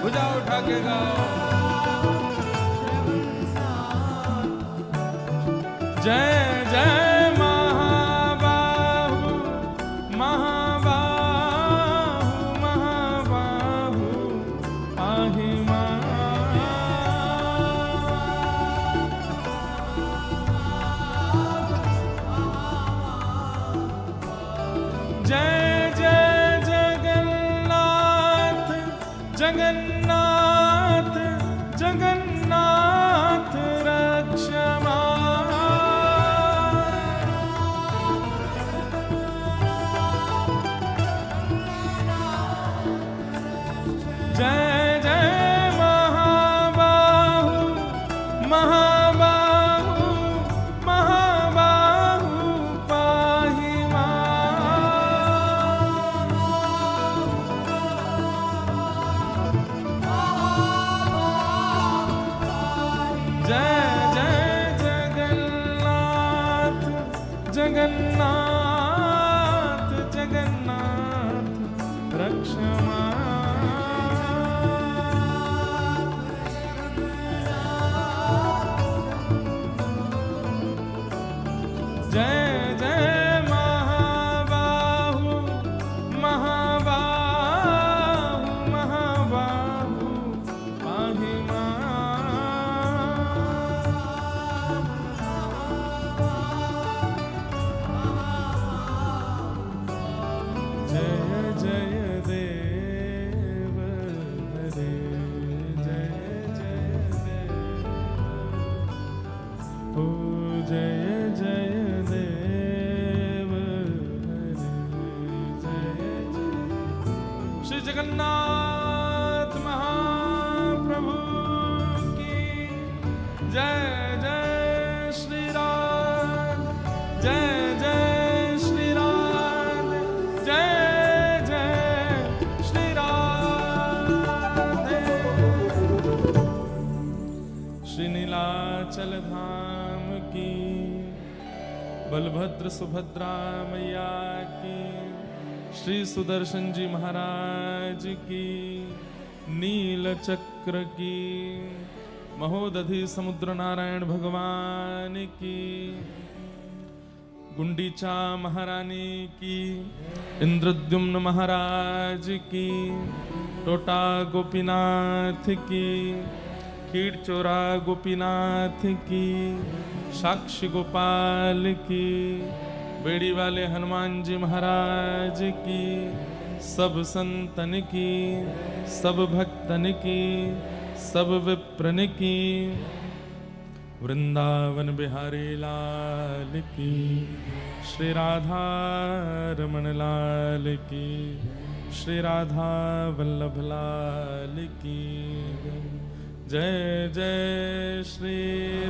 भुजा उठा के गाओ। जय जय महाबाहु महाबाहु महाबाहु पाहि मां। जय जय जगन्नाथ जगन्नाथ जगन्नाथ रक्ष मां। जय जय महाबाहु महाबाहु महाबाहु पाहि जय जय जगन्नाथ जगन्नाथ जगन्नाथ रक्ष मां। जय जय महाबाहु महाबाहु महाबाहु पाहि जय जय देव हरे जय जय देव ओ जय जय देव हरे जय जय। श्री जगन्नाथ महाप्रभु की जय जय श्री राम जय जय श्री राम जय जय श्री राधे। श्री नीलाचल धाम की बलभद्र सुभद्रा मैया की श्री सुदर्शन जी महाराज की नील चक्र की महोदधि समुद्र नारायण भगवान की गुंडीचा महारानी की इंद्रद्युम्न महाराज की टोटा गोपीनाथ की खीरचोरा गोपीनाथ की साक्षी गोपाल की बेड़ी वाले हनुमान जी महाराज की सब संतन की सब भक्तन की सब विप्रन की वृंदावन बिहारी लाल की श्री राधा रमण लाल की श्री राधा वल्लभ लाल की जय जय श्री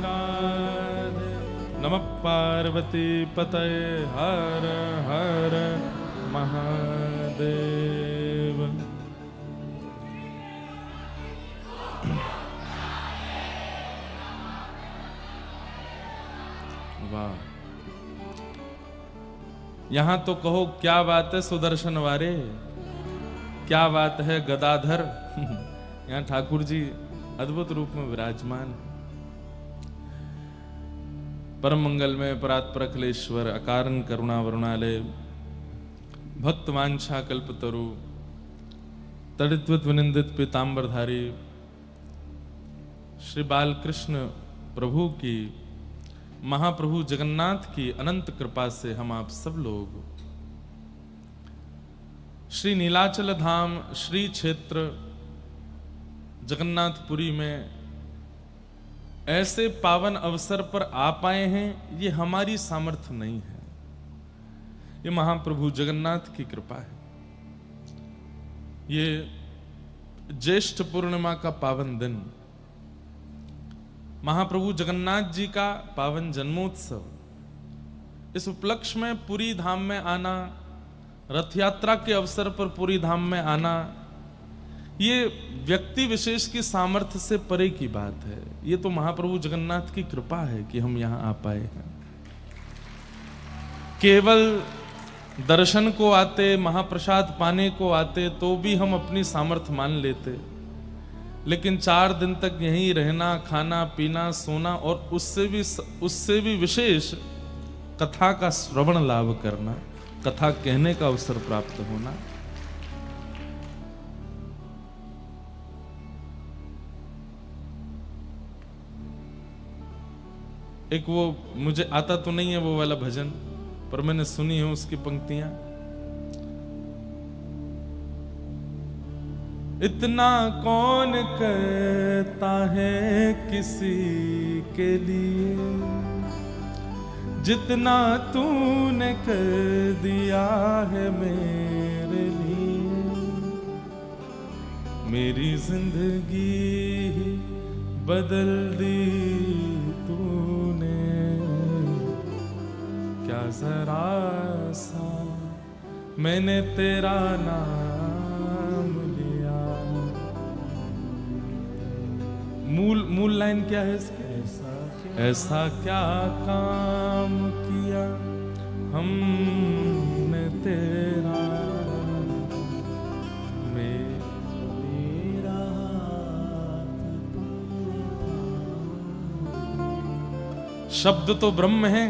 राधे। नमः पार्वती पतये हर हर महादेव। वाह, यहां तो कहो क्या बात है सुदर्शन वारे, क्या बात है गदाधर। यहां ठाकुर जी अद्भुत रूप में विराजमान। परम मंगल में परात्परखलेश्वर अकारण करुणा वरुणालय भक्त वांछा कल्पतरु तड़ित्वित विनिंदित पीतांबरधारी श्री बालकृष्ण प्रभु की महाप्रभु जगन्नाथ की अनंत कृपा से हम आप सब लोग श्री नीलाचल धाम श्री क्षेत्र जगन्नाथपुरी में ऐसे पावन अवसर पर आ पाए हैं। ये हमारी सामर्थ्य नहीं है, ये महाप्रभु जगन्नाथ की कृपा है। ये ज्येष्ठ पूर्णिमा का पावन दिन, महाप्रभु जगन्नाथ जी का पावन जन्मोत्सव, इस उपलक्ष्य में पुरी धाम में आना, रथ यात्रा के अवसर पर पुरी धाम में आना, ये व्यक्ति विशेष की सामर्थ्य से परे की बात है। ये तो महाप्रभु जगन्नाथ की कृपा है कि हम यहां आ पाए हैं। केवल दर्शन को आते, महाप्रसाद पाने को आते तो भी हम अपनी सामर्थ्य मान लेते। लेकिन 4 दिन तक यहीं रहना, खाना पीना सोना और उससे भी विशेष कथा का श्रवण लाभ करना, कथा कहने का अवसर प्राप्त होना। एक वो मुझे आता तो नहीं है वो वाला भजन, पर मैंने सुनी है उसकी पंक्तियां। इतना कौन करता है किसी के लिए, जितना तूने कर दिया है मेरे लिए। मेरी जिंदगी बदल दी तूने, क्या जरा सा मैंने तेरा नाम लिया। मूल लाइन क्या है इसकी? ऐसा क्या काम किया हमने तेरा, मेरा शब्द तो ब्रह्म है,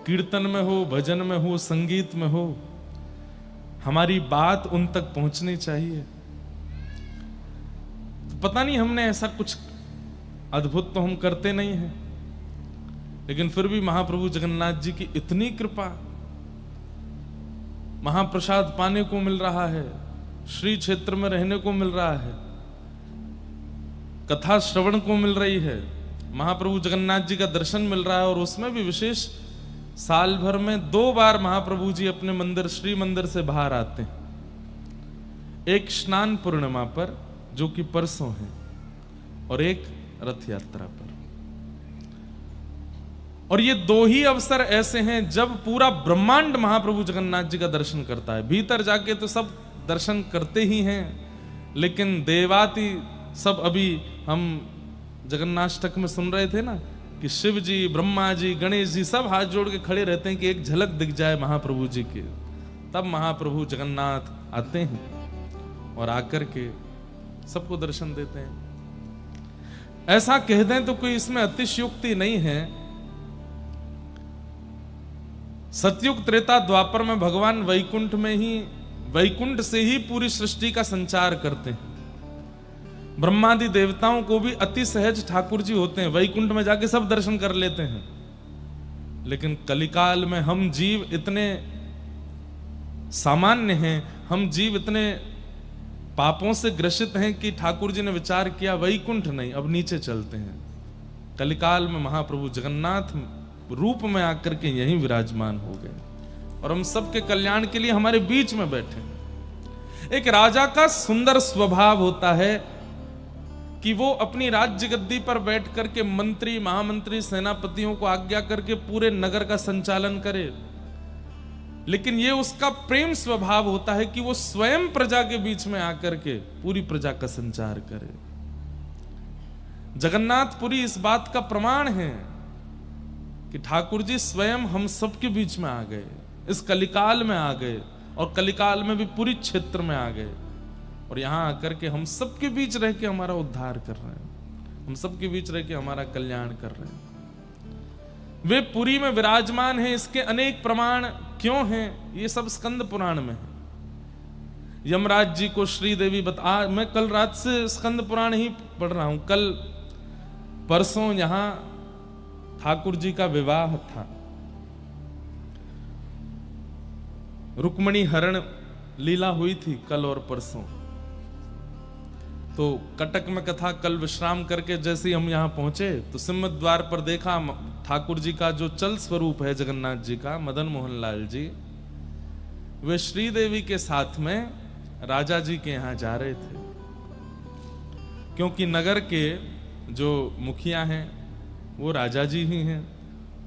कीर्तन में हो, भजन में हो, संगीत में हो, हमारी बात उन तक पहुंचनी चाहिए। तो पता नहीं हमने ऐसा कुछ अद्भुत तो हम करते नहीं हैं, लेकिन फिर भी महाप्रभु जगन्नाथ जी की इतनी कृपा, महाप्रसाद पाने को मिल रहा है, श्री क्षेत्र में रहने को मिल रहा है, कथा श्रवण को मिल रही है, महाप्रभु जगन्नाथ जी का दर्शन मिल रहा है। और उसमें भी विशेष साल भर में 2 बार महाप्रभु जी अपने मंदिर, श्री मंदिर से बाहर आते हैं। एक स्नान पूर्णिमा पर जो कि परसों है, और एक रथ यात्रा पर। और ये 2 ही अवसर ऐसे हैं जब पूरा ब्रह्मांड महाप्रभु जगन्नाथ जी का दर्शन करता है। भीतर जाके तो सब दर्शन करते ही हैं, लेकिन देवाति सब, अभी हम जगन्नाष्टक में सुन रहे थे ना कि शिव जी, ब्रह्मा जी, गणेश जी सब हाथ जोड़ के खड़े रहते हैं कि एक झलक दिख जाए महाप्रभु जी की। तब महाप्रभु जगन्नाथ आते हैं और आकर के सबको दर्शन देते हैं। ऐसा कह दें तो कोई इसमें अतिशयोक्ति नहीं है। सतयुग त्रेता द्वापर में भगवान वैकुंठ से ही पूरी सृष्टि का संचार करते हैं। ब्रह्मादि देवताओं को भी अति सहज ठाकुर जी होते हैं, वैकुंठ में जाके सब दर्शन कर लेते हैं। लेकिन कलिकाल में हम जीव इतने सामान्य हैं, हम जीव इतने पापों से ग्रसित हैं कि ठाकुर जी ने विचार किया वैकुंठ नहीं, अब नीचे चलते हैं। कलिकाल में महाप्रभु जगन्नाथ रूप में आकर के यहीं विराजमान हो गए और हम सबके कल्याण के लिए हमारे बीच में बैठे। एक राजा का सुंदर स्वभाव होता है कि वो अपनी राज्य गद्दी पर बैठ करके मंत्री, महामंत्री, सेनापतियों को आज्ञा करके पूरे नगर का संचालन करे। लेकिन ये उसका प्रेम स्वभाव होता है कि वो स्वयं प्रजा के बीच में आकर के पूरी प्रजा का संचार करे। जगन्नाथपुरी इस बात का प्रमाण है कि ठाकुर जी स्वयं हम सबके बीच में आ गए, इस कलिकाल में आ गए, और कलिकाल में भी पूरी क्षेत्र में आ गए, और यहां आकर के हम सबके बीच रह के हमारा उद्धार कर रहे हैं, हम सबके बीच रह के हमारा कल्याण कर रहे हैं। वे पुरी में विराजमान हैं, इसके अनेक प्रमाण क्यों हैं, ये सब स्कंद पुराण में है। यमराज जी को श्रीदेवी मैं कल रात से स्कंद पुराण ही पढ़ रहा हूं। कल परसों यहां ठाकुर जी का विवाह था, रुक्मणी हरण लीला हुई थी कल और परसों। तो कटक में कथा, कल विश्राम करके जैसे ही हम यहां पहुंचे तो सिंह द्वार पर देखा ठाकुर जी का जो चल स्वरूप है जगन्नाथ जी का, मदन मोहन लाल जी, वे श्रीदेवी के साथ में राजा जी के यहां जा रहे थे, क्योंकि नगर के जो मुखिया हैं वो राजा जी ही हैं,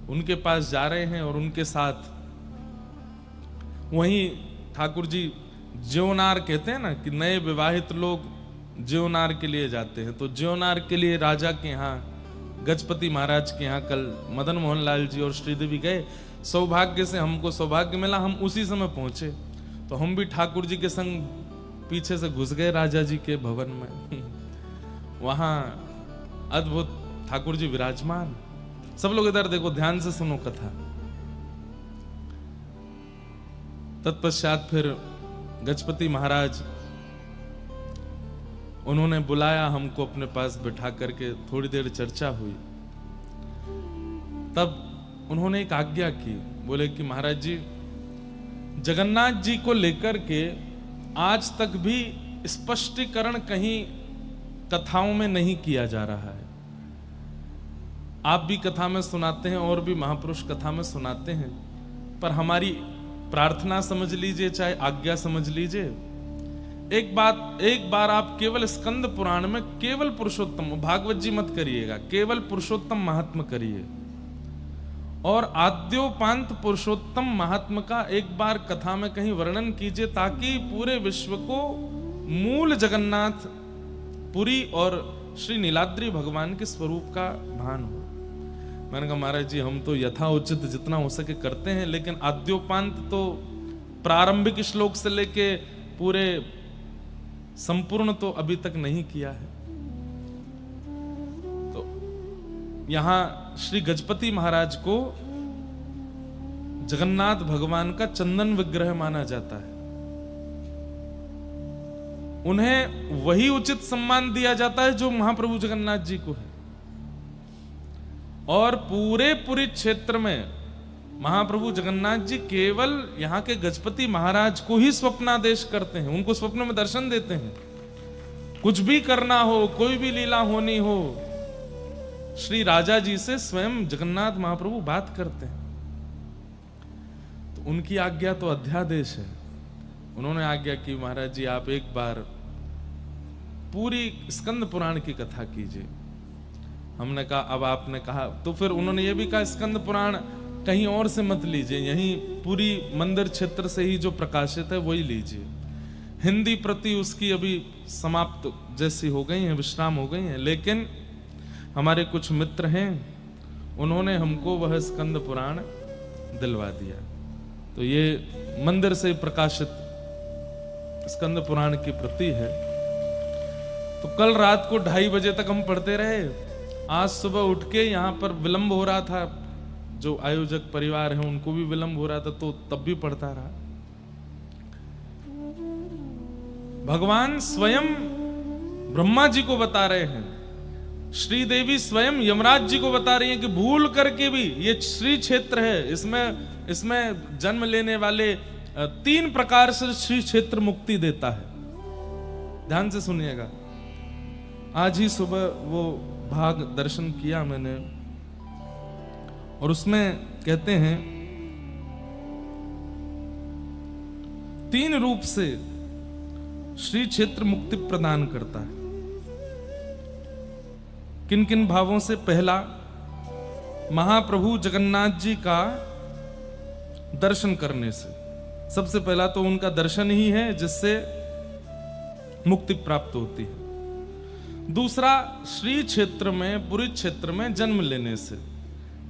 उनके पास जा रहे हैं और उनके साथ वहीं ठाकुर जी ज्योनार कहते हैं ना कि नए विवाहित लोग ज्योनार के लिए जाते हैं, तो ज्योनार के लिए राजा के यहाँ, गजपति महाराज के यहाँ कल मदन मोहन लाल जी और श्रीदेवी गए। सौभाग्य से हमको सौभाग्य मिला, हम उसी समय पहुंचे, तो हम भी ठाकुर जी के संग पीछे से घुस गए राजा जी के भवन में। वहां अद्भुत ठाकुर जी विराजमान। सब लोग इधर देखो, ध्यान से सुनो कथा। तत्पश्चात फिर गजपति महाराज उन्होंने बुलाया हमको अपने पास बिठा करके, थोड़ी देर चर्चा हुई। तब उन्होंने एक आज्ञा की, बोले कि महाराज जी, जगन्नाथ जी को लेकर के आज तक भी स्पष्टीकरण कहीं कथाओं में नहीं किया जा रहा है। आप भी कथा में सुनाते हैं और भी महापुरुष कथा में सुनाते हैं, पर हमारी प्रार्थना समझ लीजिए, चाहे आज्ञा समझ लीजिए, एक बार आप केवल स्कंद पुराण में केवल पुरुषोत्तम, भागवत जी मत करिएगा, केवल पुरुषोत्तम महात्म करिए और आद्योपांत पुरुषोत्तम महात्म का एक बार कथा में कहीं वर्णन कीजिए, ताकि पूरे विश्व को मूल जगन्नाथ पुरी और श्री नीलाद्री भगवान के स्वरूप का भान हो। मैंने कहा महाराज जी, हम तो यथाउचित जितना हो सके करते हैं, लेकिन आद्योपांत तो प्रारंभिक श्लोक से लेके पूरे संपूर्ण तो अभी तक नहीं किया है। तो यहां श्री गजपति महाराज को जगन्नाथ भगवान का चंदन विग्रह माना जाता है। उन्हें वही उचित सम्मान दिया जाता है जो महाप्रभु जगन्नाथ जी को है। और पूरे पुरी क्षेत्र में महाप्रभु जगन्नाथ जी केवल यहाँ के गजपति महाराज को ही स्वप्नादेश करते हैं, उनको स्वप्न में दर्शन देते हैं। कुछ भी करना हो, कोई भी लीला होनी हो, श्री राजा जी से स्वयं जगन्नाथ महाप्रभु बात करते हैं। तो उनकी आज्ञा तो अध्यादेश है। उन्होंने आज्ञा की, महाराज जी आप एक बार पूरी स्कंद पुराण की कथा कीजिए। हमने कहा, अब आपने कहा तो फिर उन्होंने ये भी कहा, स्कंद पुराण कहीं और से मत लीजिए, यहीं पूरी मंदिर क्षेत्र से ही जो प्रकाशित है वही लीजिए। हिंदी प्रति उसकी अभी समाप्त जैसी हो गई है, विश्राम हो गई है, लेकिन हमारे कुछ मित्र हैं, उन्होंने हमको वह स्कंद पुराण दिलवा दिया। तो ये मंदिर से प्रकाशित स्कंद पुराण की प्रति है। तो कल रात को 2:30 बजे तक हम पढ़ते रहे। आज सुबह उठ के यहाँ पर विलंब हो रहा था, जो आयोजक परिवार है उनको भी विलंब हो रहा था, तो तब भी पढ़ता रहा। भगवान स्वयं ब्रह्मा जी को बता रहे हैं, श्रीदेवी स्वयं यमराज जी को बता रही हैं कि भूल करके भी ये श्री क्षेत्र है, इसमें जन्म लेने वाले 3 प्रकार से श्री क्षेत्र मुक्ति देता है। ध्यान से सुनिएगा। आज ही सुबह वो भाग दर्शन किया मैंने, और उसमें कहते हैं 3 रूप से श्री क्षेत्र मुक्ति प्रदान करता है। किन किन भावों से? पहला, महाप्रभु जगन्नाथ जी का दर्शन करने से। सबसे पहला तो उनका दर्शन ही है जिससे मुक्ति प्राप्त होती है। दूसरा, श्री क्षेत्र में, पुरी क्षेत्र में जन्म लेने से।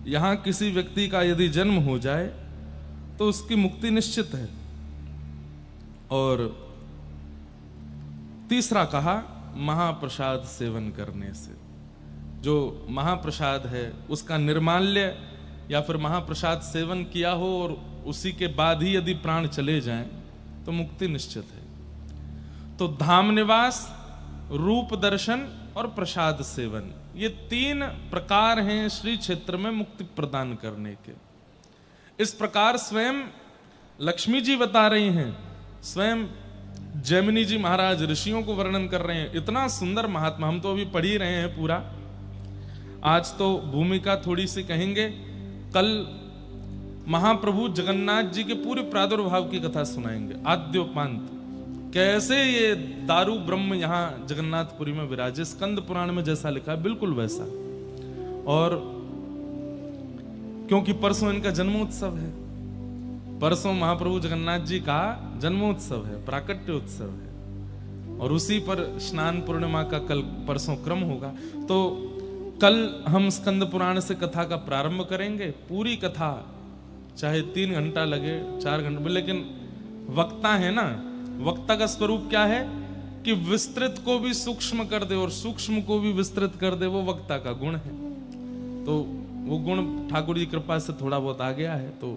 यहां किसी व्यक्ति का यदि जन्म हो जाए तो उसकी मुक्ति निश्चित है। और तीसरा कहा, महाप्रसाद सेवन करने से। जो महाप्रसाद है उसका निर्माल्य या फिर महाप्रसाद सेवन किया हो और उसी के बाद ही यदि प्राण चले जाएं तो मुक्ति निश्चित है। तो धाम निवास, रूप दर्शन और प्रसाद सेवन, ये 3 प्रकार हैं श्री क्षेत्र में मुक्ति प्रदान करने के। इस प्रकार स्वयं लक्ष्मी जी बता रही हैं, स्वयं जैमिनी जी महाराज ऋषियों को वर्णन कर रहे हैं। इतना सुंदर महात्मा, हम तो अभी पढ़ ही रहे हैं पूरा। आज तो भूमिका थोड़ी सी कहेंगे, कल महाप्रभु जगन्नाथ जी के पूरे प्रादुर्भाव की कथा सुनाएंगे, आद्योपांत, कैसे ये दारू ब्रह्म यहां जगन्नाथपुरी में विराजे। स्कंद पुराण में जैसा लिखा है बिल्कुल वैसा। और क्योंकि परसों इनका जन्मोत्सव है, परसों महाप्रभु जगन्नाथ जी का जन्मोत्सव है, प्राकट्य उत्सव है, और उसी पर स्नान पूर्णिमा का कल परसों क्रम होगा। तो कल हम स्कंद पुराण से कथा का प्रारंभ करेंगे। पूरी कथा चाहे 3 घंटा लगे, 4 घंटे, लेकिन वक्ता है ना, वक्ता का स्वरूप क्या है कि विस्तृत को भी सूक्ष्म कर दे और सूक्ष्म को भी विस्तृत कर दे, वो वक्ता का गुण है। तो वो गुण ठाकुर जी कृपा से थोड़ा बहुत आ गया है। तो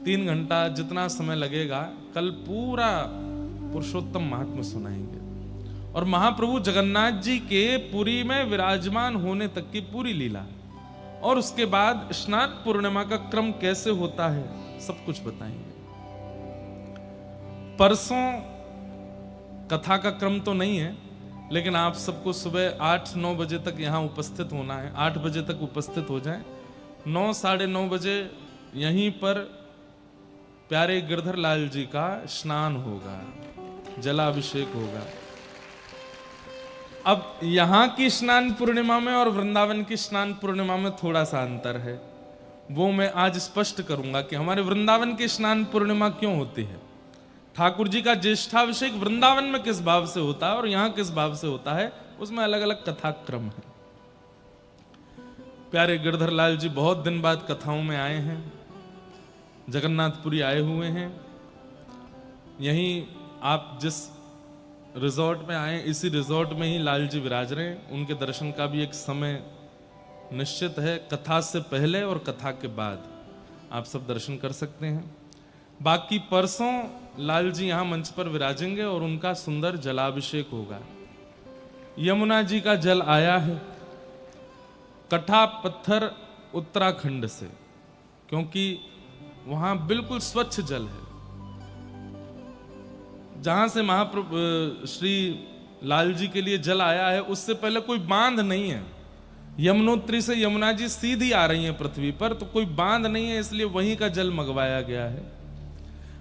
3 घंटा जितना समय लगेगा, कल पूरा पुरुषोत्तम महात्म्य सुनाएंगे और महाप्रभु जगन्नाथ जी के पुरी में विराजमान होने तक की पूरी लीला, और उसके बाद स्नान पूर्णिमा का क्रम कैसे होता है सब कुछ बताएंगे। परसों कथा का क्रम तो नहीं है, लेकिन आप सबको सुबह 8-9 बजे तक यहां उपस्थित होना है। 8 बजे तक उपस्थित हो जाएं। 9, साढ़े 9 बजे यहीं पर प्यारे गिरधर लाल जी का स्नान होगा, जलाभिषेक होगा। अब यहां की स्नान पूर्णिमा में और वृंदावन की स्नान पूर्णिमा में थोड़ा सा अंतर है, वो मैं आज स्पष्ट करूंगा कि हमारे वृंदावन की स्नान पूर्णिमा क्यों होती है। ठाकुर जी का ज्येष्ठाभिषेक वृंदावन में किस भाव से होता है और यहां किस भाव से होता है, उसमें अलग अलग कथाक्रम है। प्यारे गिरधर लाल जी बहुत दिन बाद कथाओं में आए हैं, जगन्नाथपुरी आए हुए हैं। यहीं आप जिस रिजॉर्ट में आए, इसी रिजॉर्ट में ही लाल जी विराज रहे हैं। उनके दर्शन का भी एक समय निश्चित है, कथा से पहले और कथा के बाद आप सब दर्शन कर सकते हैं। बाकी परसों लाल जी यहां मंच पर विराजेंगे और उनका सुंदर जलाभिषेक होगा। यमुना जी का जल आया है कठा पत्थर उत्तराखंड से, क्योंकि वहां बिल्कुल स्वच्छ जल है। जहां से महाप्रभु श्री लाल जी के लिए जल आया है, उससे पहले कोई बांध नहीं है। यमुनोत्री से यमुना जी सीधी आ रही हैं पृथ्वी पर, तो कोई बांध नहीं है, इसलिए वहीं का जल मंगवाया गया है।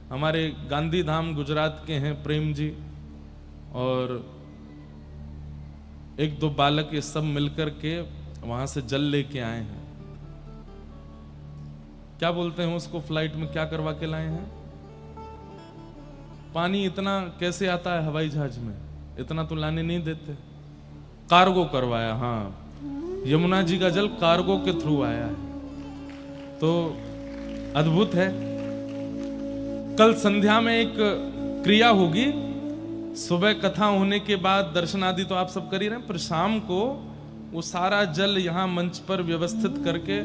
हमारे गांधी धाम गुजरात के हैं प्रेम जी, और 1-2 बालक ये सब मिलकर के वहां से जल लेके आए हैं। क्या बोलते हैं उसको, फ्लाइट में क्या करवा के लाए हैं? पानी इतना कैसे आता है हवाई जहाज में, इतना तो लाने नहीं देते, कार्गो करवाया। हाँ, यमुना जी का जल कार्गो के थ्रू आया है, तो अद्भुत है। कल संध्या में एक क्रिया होगी, सुबह कथा होने के बाद दर्शन आदि तो आप सब कर ही रहे हैं, पर शाम को वो सारा जल यहाँ मंच पर व्यवस्थित करके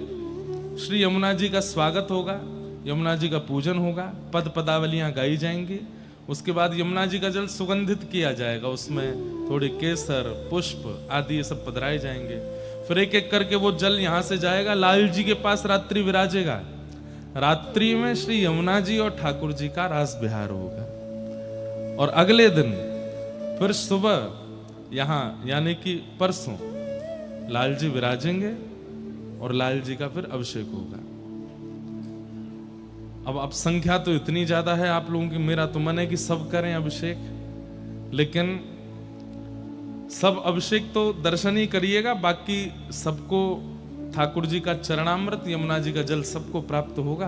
श्री यमुना जी का स्वागत होगा, यमुना जी का पूजन होगा, पद पदावलियां गाई जाएंगी। उसके बाद यमुना जी का जल सुगंधित किया जाएगा, उसमें थोड़े केसर पुष्प आदि ये सब पधराए जाएंगे। फिर एक एक करके वो जल यहाँ से जाएगा, लाल जी के पास रात्रि विराजेगा। रात्रि में श्री यमुना जी और ठाकुर जी का रास विहार होगा, और अगले दिन फिर सुबह यहाँ यानी कि परसों लाल जी विराजेंगे और लाल जी का फिर अभिषेक होगा। अब संख्या तो इतनी ज्यादा है आप लोगों की, मेरा तो मन है कि सब करें अभिषेक, लेकिन सब अभिषेक तो दर्शन ही करिएगा, बाकी सबको ठाकुर जी का चरणामृत यमुना जी का जल सबको प्राप्त होगा।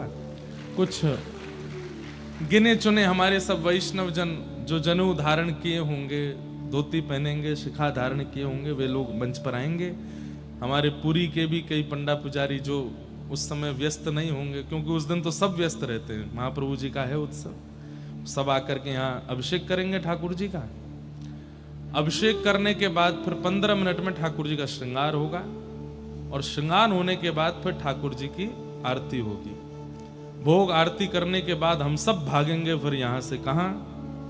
कुछ गिने चुने हमारे सब वैष्णव जन जो जनेऊ धारण किए होंगे, धोती पहनेंगे, शिखा धारण किए होंगे, वे लोग मंच पर आएंगे। हमारे पुरी के भी कई पंडा पुजारी जो उस समय व्यस्त नहीं होंगे, क्योंकि उस दिन तो सब व्यस्त रहते हैं, महाप्रभु जी का है उत्सव, सब आकर के यहाँ अभिषेक करेंगे ठाकुर जी का। अभिषेक करने के बाद फिर 15 मिनट में ठाकुर जी का श्रृंगार होगा, और श्रृंगार होने के बाद फिर ठाकुर जी की आरती होगी। भोग आरती करने के बाद हम सब भागेंगे फिर यहां से, कहां?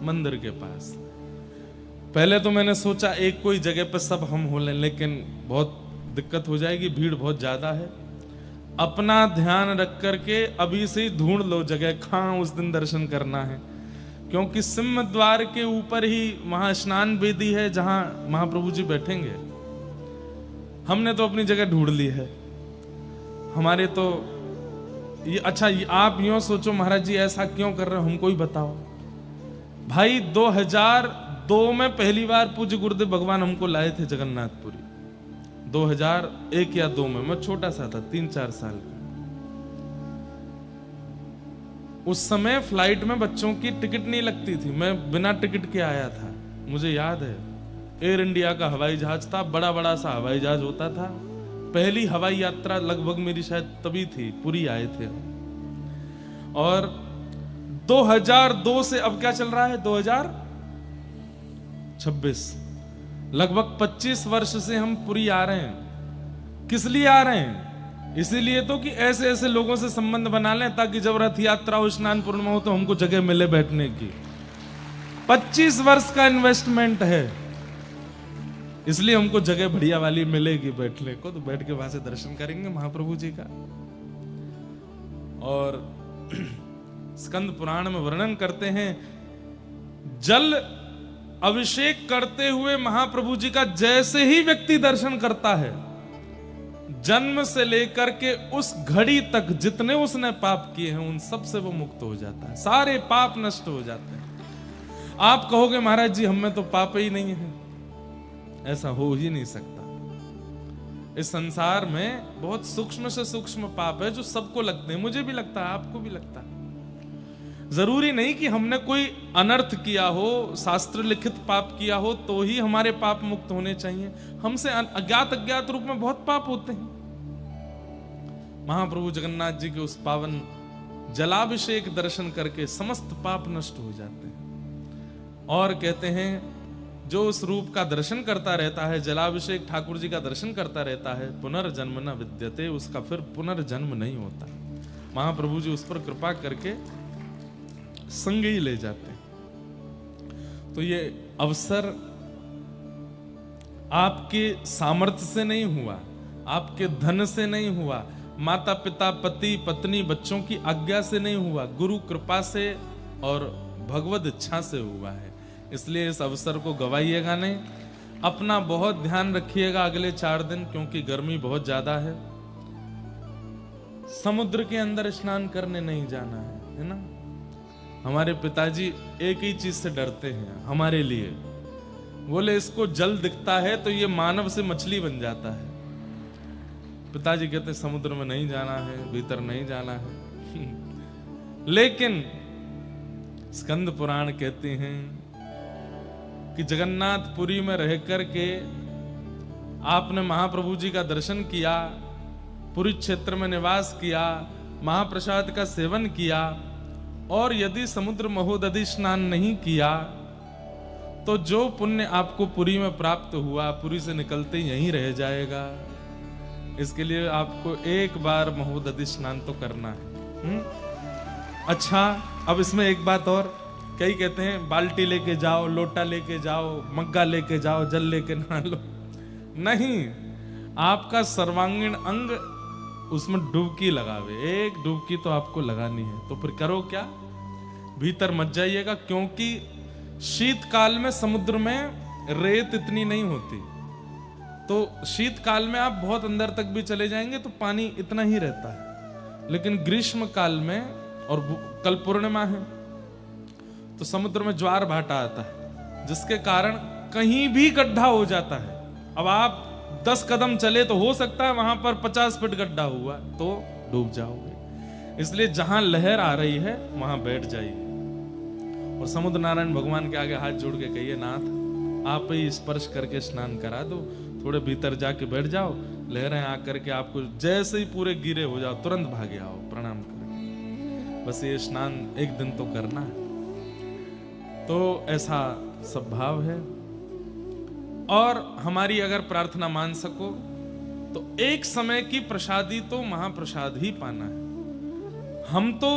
मंदिर के पास। पहले तो मैंने सोचा एक कोई जगह पर सब हम हो लें, लेकिन बहुत दिक्कत हो जाएगी, भीड़ बहुत ज्यादा है। अपना ध्यान रख करके अभी से ही ढूंढ लो जगह कहां उस दिन दर्शन करना है, क्योंकि सिंह द्वार के ऊपर ही वहां स्नान वेदी है जहां महाप्रभु जी बैठेंगे। हमने तो अपनी जगह ढूंढ ली है, हमारे तो ये अच्छा, आप यूं सोचो महाराज जी ऐसा क्यों कर रहे हो, हमको ही बताओ भाई। 2002 में पहली बार पूज्य गुरुदेव भगवान हमको लाए थे जगन्नाथपुरी, 2001 या 2 में, मैं छोटा सा था, 3-4 साल का। उस समय फ्लाइट में बच्चों की टिकट नहीं लगती थी, मैं बिना टिकट के आया था, मुझे याद है। एयर इंडिया का हवाई जहाज था, बड़ा बड़ा सा हवाई जहाज होता था। पहली हवाई यात्रा लगभग मेरी शायद तभी थी, पुरी आए थे। और 2002 से अब क्या चल रहा है, 26, लगभग 25 वर्ष से हम पुरी आ रहे हैं। किस लिए आ रहे हैं? इसीलिए तो कि ऐसे ऐसे लोगों से संबंध बना लें ताकि जब रथ यात्रा हो, स्नान पूर्णिमा हो तो हमको जगह मिले बैठने की। 25 वर्ष का इन्वेस्टमेंट है, इसलिए हमको जगह बढ़िया वाली मिलेगी बैठने को, तो बैठ के वहां से दर्शन करेंगे महाप्रभु जी का। और स्कंद पुराण में वर्णन करते हैं, जल अभिषेक करते हुए महाप्रभु जी का जैसे ही व्यक्ति दर्शन करता है, जन्म से लेकर के उस घड़ी तक जितने उसने पाप किए हैं उन सब से वो मुक्त हो जाता है, सारे पाप नष्ट हो जाते हैं। आप कहोगे महाराज जी हम में तो पाप ही नहीं है, ऐसा हो ही नहीं सकता। इस संसार में बहुत सूक्ष्म से सूक्ष्म पाप है जो सबको लगते हैं, मुझे भी लगता है, आपको भी लगता है। जरूरी नहीं कि हमने कोई अनर्थ किया हो, शास्त्र लिखित पाप किया हो तो ही हमारे पाप मुक्त होने चाहिए। हमसे अज्ञात अज्ञात रूप में बहुत पाप होते हैं। महाप्रभु जगन्नाथ जी के उस पावन जलाभिषेक दर्शन करके समस्त पाप नष्ट हो जाते हैं। और कहते हैं जो उस रूप का दर्शन करता रहता है, जलाभिषेक ठाकुर जी का दर्शन करता रहता है, पुनर्जन्म न विद्यते, उसका फिर पुनर्जन्म नहीं होता। महाप्रभु जी उस पर कृपा करके संग ही ले जाते हैं। तो ये अवसर आपके सामर्थ्य से नहीं हुआ, आपके धन से नहीं हुआ, माता पिता पति पत्नी बच्चों की आज्ञा से नहीं हुआ, गुरु कृपा से और भगवत इच्छा से हुआ है। इसलिए इस अवसर को गवाइएगा नहीं। अपना बहुत ध्यान रखिएगा अगले 4 दिन, क्योंकि गर्मी बहुत ज्यादा है। समुद्र के अंदर स्नान करने नहीं जाना है ना। हमारे पिताजी एक ही चीज से डरते हैं हमारे लिए, बोले इसको जल दिखता है तो ये मानव से मछली बन जाता है। पिताजी कहते समुद्र में नहीं जाना है, भीतर नहीं जाना है। लेकिन स्कंद पुराण कहते हैं कि जगन्नाथपुरी में रह करके आपने महाप्रभु जी का दर्शन किया, पुरी क्षेत्र में निवास किया, महाप्रसाद का सेवन किया, और यदि समुद्र महोदधि स्नान नहीं किया तो जो पुण्य आपको पुरी में प्राप्त हुआ पुरी से निकलते यहीं रह जाएगा। इसके लिए आपको एक बार महोदधि स्नान तो करना है। अच्छा, अब इसमें एक बात और, कई कहते हैं बाल्टी लेके जाओ, लोटा लेके जाओ, मग्गा लेके जाओ, जल लेके नहा लो। नहीं, आपका सर्वांगीण अंग उसमें डुबकी लगावे, एक डुबकी तो आपको लगानी है। तो फिर करो क्या, भीतर मत जाइएगा, क्योंकि शीतकाल में समुद्र में रेत इतनी नहीं होती, तो शीतकाल में आप बहुत अंदर तक भी चले जाएंगे तो पानी इतना ही रहता है। लेकिन ग्रीष्म काल में, और कल पूर्णिमा है, तो समुद्र में ज्वार भाटा आता है, जिसके कारण कहीं भी गड्ढा हो जाता है। अब आप 10 कदम चले तो हो सकता है वहां पर 50 फीट गड्ढा हुआ तो डूब जाओगे। इसलिए जहां लहर आ रही है वहां बैठ जाइए और समुद्र नारायण भगवान के आगे हाथ जोड़ के कहिए, नाथ आप ही स्पर्श करके स्नान करा दो, थोड़े भीतर जाके बैठ जाओ, लहरें आकर के आपको जैसे ही पूरे गिरे हो जाओ तुरंत भागे आओ प्रणाम करके। बस ये स्नान एक दिन तो करना है। तो ऐसा सब भाव है। और हमारी अगर प्रार्थना मान सको तो एक समय की प्रसादी तो महाप्रसाद ही पाना है। हम तो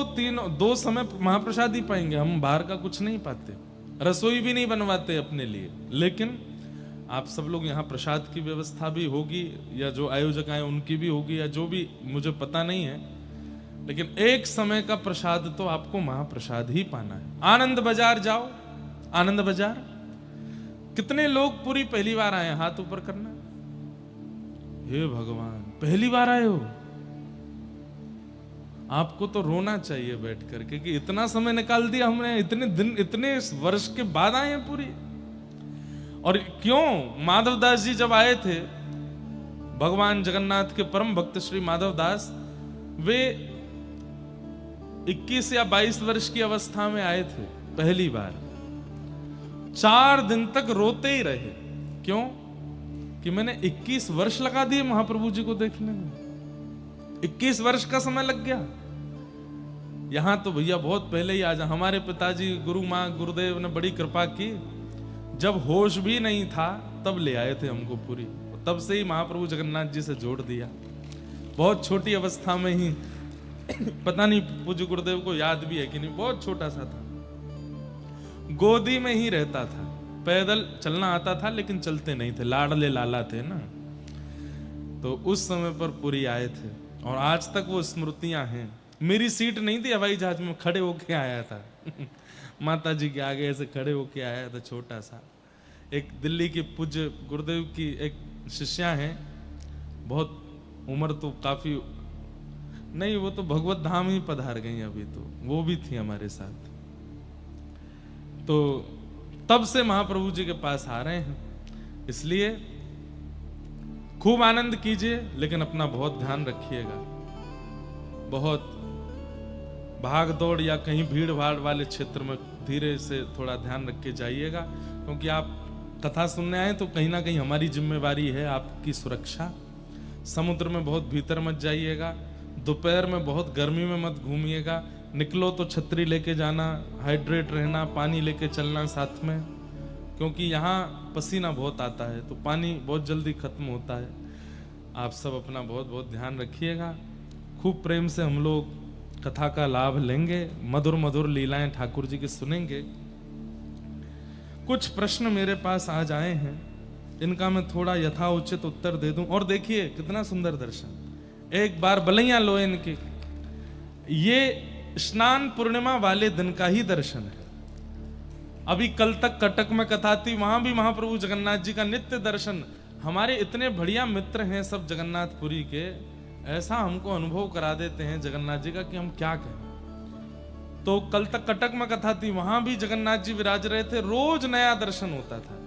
2 समय महाप्रसाद ही पाएंगे, हम बाहर का कुछ नहीं पाते, रसोई भी नहीं बनवाते अपने लिए। लेकिन आप सब लोग यहाँ प्रसाद की व्यवस्था भी होगी, या जो आयोजक आए उनकी भी होगी, या जो भी, मुझे पता नहीं है, लेकिन एक समय का प्रसाद तो आपको महाप्रसाद ही पाना है। आनंद बाजार जाओ, आनंद बाजार, कितने लोग पूरी पहली बार आए, हाथ ऊपर करना। हे भगवान, पहली बार आए हो, आपको तो रोना चाहिए बैठ करके कि इतना समय निकाल दिया हमने, इतने दिन, इतने वर्ष के बाद आए हैं पूरी। और क्यों, माधवदास जी जब आए थे, भगवान जगन्नाथ के परम भक्त श्री माधवदास, वे 21 या 22 वर्ष की अवस्था में आए थे पहली बार। 4 दिन तक रोते ही रहे। क्यों? कि मैंने 21 वर्ष लगा दिए महाप्रभु जी को देखने में, 21 वर्ष का समय लग गया। यहां तो भैया बहुत पहले ही आ जा। हमारे पिताजी, गुरु माँ, गुरुदेव ने बड़ी कृपा की, जब होश भी नहीं था तब ले आए थे हमको पुरी। तब से ही महाप्रभु जगन्नाथ जी से जोड़ दिया। बहुत छोटी अवस्था में ही, पता नहीं पूज्य गुरुदेव को याद भी है कि नहीं, बहुत छोटा सा था, गोदी में ही रहता था, पैदल चलना आता था लेकिन चलते नहीं थे, लाडले लाला थे ना। तो उस समय पर पुरी आए थे और आज तक वो स्मृतियां हैं। मेरी सीट नहीं थी हवाई जहाज में, खड़े होके आया था माता जी के आगे ऐसे खड़े होके आया था, छोटा सा। एक दिल्ली के पूज्य गुरुदेव की एक शिष्या हैं, बहुत उम्र तो काफी नहीं, वो तो भगवत धाम ही पधार गई अभी, तो वो भी थी हमारे साथ। तो तब से महाप्रभु जी के पास आ रहे हैं, इसलिए खूब आनंद कीजिए, लेकिन अपना बहुत ध्यान रखिएगा। बहुत भाग दौड़ या कहीं भीड़ भाड़ वाले क्षेत्र में धीरे से थोड़ा ध्यान रख के जाइएगा, क्योंकि आप कथा सुनने आए तो कहीं ना कहीं हमारी जिम्मेवारी है आपकी सुरक्षा। समुद्र में बहुत भीतर मत जाइएगा, दोपहर में बहुत गर्मी में मत घूमिएगा, निकलो तो छतरी लेके जाना, हाइड्रेट रहना, पानी लेके चलना साथ में, क्योंकि यहाँ पसीना बहुत आता है तो पानी बहुत जल्दी खत्म होता है। आप सब अपना बहुत बहुत ध्यान रखिएगा। खूब प्रेम से हम लोग कथा का लाभ लेंगे, मधुर मधुर लीलाएं ठाकुर जी की सुनेंगे। कुछ प्रश्न मेरे पास आज आए हैं, इनका मैं थोड़ा यथाउचित उत्तर दे दूं। और देखिए कितना सुंदर दर्शन, एक बार बलैया लो इनके, ये स्नान पूर्णिमा वाले दिन का ही दर्शन है। अभी कल तक कटक में कथा थी, वहां भी महाप्रभु जगन्नाथ जी का नित्य दर्शन। हमारे इतने बढ़िया मित्र हैं सब जगन्नाथपुरी के, ऐसा हमको अनुभव करा देते हैं जगन्नाथ जी का कि हम क्या कहें। तो कल तक कटक में कथा थी, वहां भी जगन्नाथ जी विराज रहे थे, रोज नया दर्शन होता था।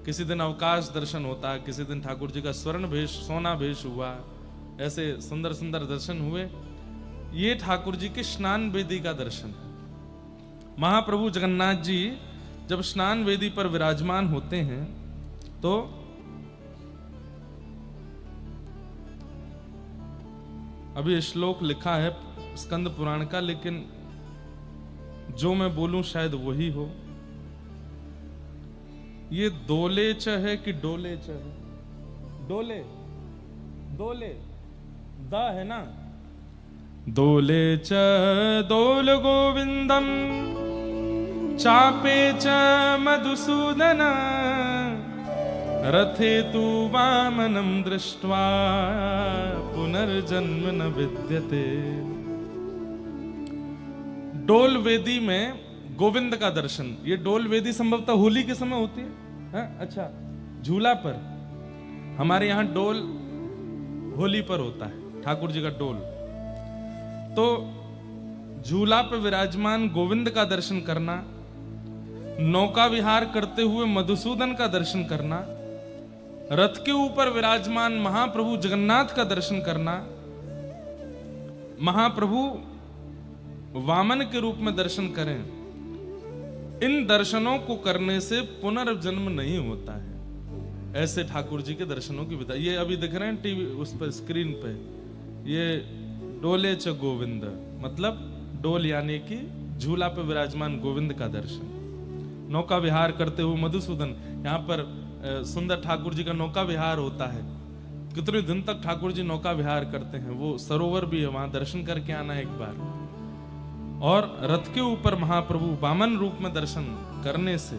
किसी दिन अवकाश दर्शन होता, किसी दिन ठाकुर जी का स्वर्ण भेष, सोना भेष हुआ, ऐसे सुंदर सुंदर दर्शन हुए। ये ठाकुर जी के स्नान वेदी का दर्शन है। महाप्रभु जगन्नाथ जी जब स्नान वेदी पर विराजमान होते हैं तो अभी श्लोक लिखा है स्कंद पुराण का, लेकिन जो मैं बोलूं शायद वही हो। ये दोले च है कि डोले च है? डोले, दोले, द है ना। दोले च दोल गोविंदम चापे च मधुसूदन रथे तु वामनं दृष्ट्वा पुनर्जन्म न विद्यते। डोल वेदी में गोविंद का दर्शन, ये डोल वेदी संभवतः होली के समय होती है, अच्छा झूला पर। हमारे यहाँ डोल होली पर होता है, ठाकुर जी का डोल। तो झूला पर विराजमान गोविंद का दर्शन करना, नौका विहार करते हुए मधुसूदन का दर्शन करना, रथ के ऊपर विराजमान महाप्रभु जगन्नाथ का दर्शन करना, महाप्रभु वामन के रूप में दर्शन करें, इन दर्शनों को करने से पुनर्जन्म नहीं होता है। ऐसे ठाकुर जी के दर्शनों की विधा, ये अभी दिख रहे हैं टीवी उस पर स्क्रीन पे, ये डोले च गोविंद, मतलब डोल यानी कि झूला पे विराजमान गोविंद का दर्शन। नौका विहार करते हुए मधुसूदन, यहाँ पर सुंदर ठाकुर जी का नौका विहार होता है। कितने दिन तक ठाकुर जी नौका विहार करते हैं, वो सरोवर भी है, वहां दर्शन करके आना एक बार। और रथ के ऊपर महाप्रभु वामन रूप में दर्शन करने से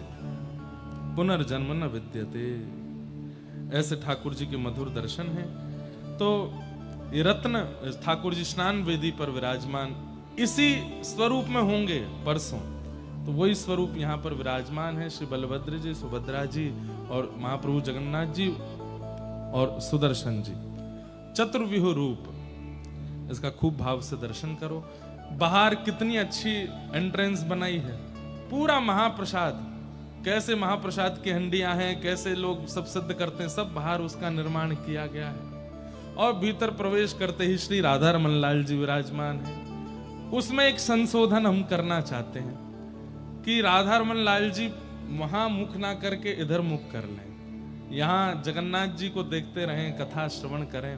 पुनर्जन्म न विद्यते। ऐसे ठाकुर जी के मधुर दर्शन हैं। तो ये रत्न ठाकुर जी स्नान वेदी पर विराजमान इसी स्वरूप में होंगे परसों, तो वही स्वरूप यहाँ पर विराजमान है। श्री बलभद्र जी, सुभद्रा जी और महाप्रभु जगन्नाथ जी और सुदर्शन जी, चतुर्व्यूह रूप, इसका खूब भाव से दर्शन करो। बाहर कितनी अच्छी एंट्रेंस बनाई है, पूरा महाप्रसाद, कैसे महाप्रसाद की हंडियां हैं, कैसे लोग सब सिद्ध करते हैं, सब बाहर उसका निर्माण किया गया है। और भीतर प्रवेश करते ही श्री राधा रमन लाल जी विराजमान है। उसमें एक संशोधन हम करना चाहते हैं कि राधा रमन लाल जी वहां मुख ना करके इधर मुख कर लें, यहाँ जगन्नाथ जी को देखते रहें, कथा श्रवण करें।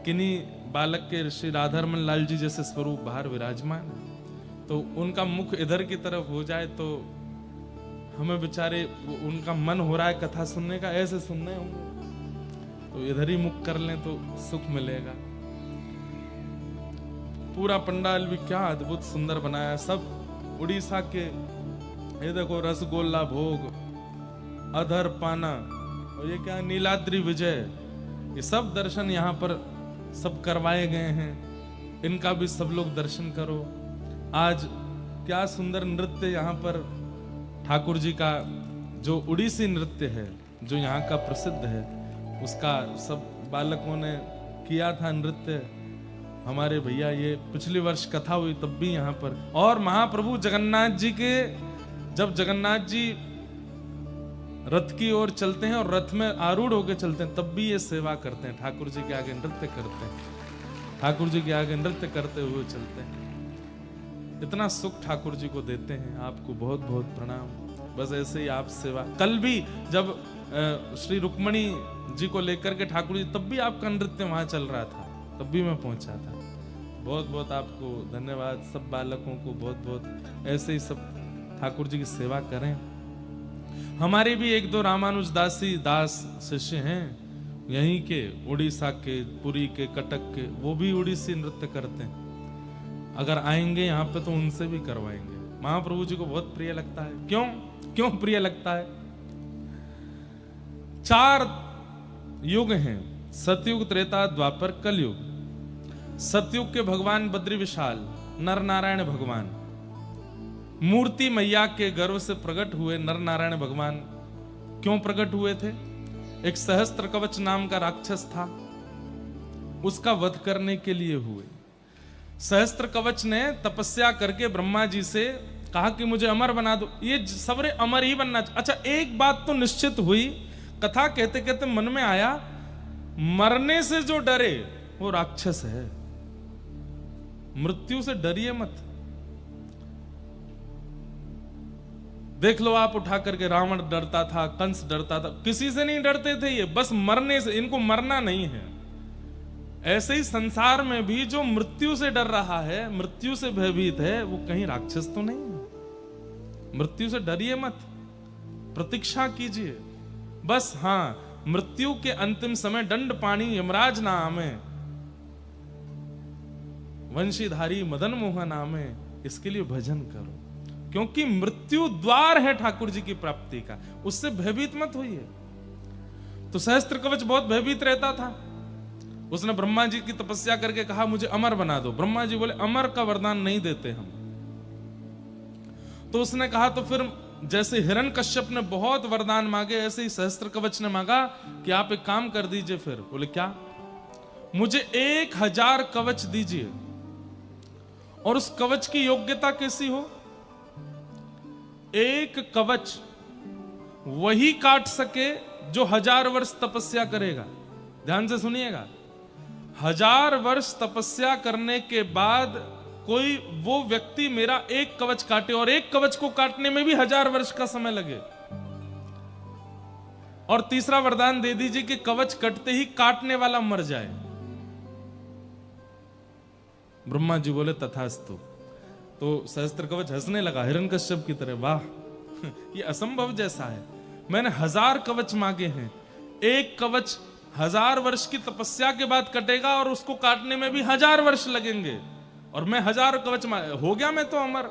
किन्हीं बालक के श्री राधा रमन लाल जी जैसे स्वरूप बाहर विराजमान है, तो उनका मुख इधर की तरफ हो जाए तो हमें बेचारे उनका मन हो रहा है कथा सुनने का, ऐसे सुनने होंगे तो इधर ही मुख कर लें तो सुख मिलेगा। पूरा पंडाल भी क्या अद्भुत सुंदर बनाया, सब उड़ीसा के, ये देखो रसगोल्ला भोग, अधर पाना, और ये क्या नीलाद्री विजय, ये सब दर्शन यहाँ पर सब करवाए गए हैं। इनका भी सब लोग दर्शन करो। आज क्या सुंदर नृत्य यहाँ पर ठाकुर जी का, जो उड़ीसी नृत्य है जो यहाँ का प्रसिद्ध है, उसका सब बालकों ने किया था नृत्य। हमारे भैया, ये पिछले वर्ष कथा हुई तब भी यहाँ पर, और महाप्रभु जगन्नाथ जी के, जब जगन्नाथ जी रथ की ओर चलते हैं और रथ में आरूढ़ होकर चलते हैं, तब भी ये सेवा करते हैं, ठाकुर जी के आगे नृत्य करते हैं, ठाकुर जी के आगे नृत्य करते हुए चलते हैं। इतना सुख ठाकुर जी को देते हैं। आपको बहुत बहुत प्रणाम। बस ऐसे ही आप सेवा, कल भी जब श्री रुक्मणी जी को लेकर के ठाकुर जी, तब भी आपका नृत्य वहां चल रहा था, तब भी मैं पहुंचा था। बहुत बहुत आपको धन्यवाद, सब बालकों को बहुत बहुत। ऐसे ही सब ठाकुर जी की सेवा करें। हमारे भी एक दो रामानुजदासी दास शिष्य हैं यहीं के, उड़ीसा के, पुरी के, कटक के, वो भी उड़ीसी नृत्य करते हैं। अगर आएंगे यहाँ पे तो उनसे भी करवाएंगे। महाप्रभु जी को बहुत प्रिय लगता है। क्यों क्यों प्रिय लगता है? 4 युग हैं, सतयुग, त्रेता, द्वापर, कलयुग। सतयुग के भगवान बद्री विशाल नर नारायण भगवान, मूर्ति मैया के गर्भ से प्रकट हुए नर नारायण भगवान। क्यों प्रकट हुए थे? एक सहस्त्र कवच नाम का राक्षस था, उसका वध करने के लिए हुए। सहस्त्र कवच ने तपस्या करके ब्रह्मा जी से कहा कि मुझे अमर बना दो। ये सबरे अमर ही बनना। अच्छा, एक बात तो निश्चित हुई, कथा कहते कहते मन में आया, मरने से जो डरे वो राक्षस है। मृत्यु से डरिए मत। देख लो आप उठा करके, रावण डरता था, कंस डरता था, किसी से नहीं डरते थे ये, बस मरने से। इनको मरना नहीं है। ऐसे ही संसार में भी जो मृत्यु से डर रहा है, मृत्यु से भयभीत है, वो कहीं राक्षस तो नहीं है। मृत्यु से डरिए मत, प्रतीक्षा कीजिए बस। हाँ, मृत्यु के अंतिम समय दंड पानी यमराज ना आमे, वंशीधारी मदन मोहन आमे, इसके लिए भजन करो, क्योंकि मृत्यु द्वार है ठाकुर जी की प्राप्ति का। उससे भयभीत मत होइए। तो सहस्त्र कवच बहुत भयभीत रहता था। उसने ब्रह्मा जी की तपस्या करके कहा मुझे अमर बना दो। ब्रह्मा जी बोले अमर का वरदान नहीं देते हम। तो उसने कहा तो फिर जैसे हिरण्यकश्यप ने बहुत वरदान मांगे, ऐसे ही सहस्त्र कवच ने मांगा कि आप एक काम कर दीजिए। फिर बोले क्या? मुझे 1000 कवच दीजिए, और उस कवच की योग्यता कैसी हो? एक कवच वही काट सके जो 1000 वर्ष तपस्या करेगा। ध्यान से सुनिएगा, 1000 वर्ष तपस्या करने के बाद कोई वो व्यक्ति मेरा एक कवच काटे, और एक कवच को काटने में भी 1000 वर्ष का समय लगे। और तीसरा वरदान दे दीजिए कि कवच कटते ही काटने वाला मर जाए। ब्रह्मा जी बोले तथास्तु। तो सहस्त्र कवच हंसने लगा हिरण्यकश्यप की तरह, वाह ये असंभव जैसा है। मैंने 1000 कवच मांगे हैं, एक कवच 1000 वर्ष की तपस्या के बाद कटेगा, और उसको काटने में भी 1000 वर्ष लगेंगे, और मैं 1000 कवच हो गया मैं तो अमर।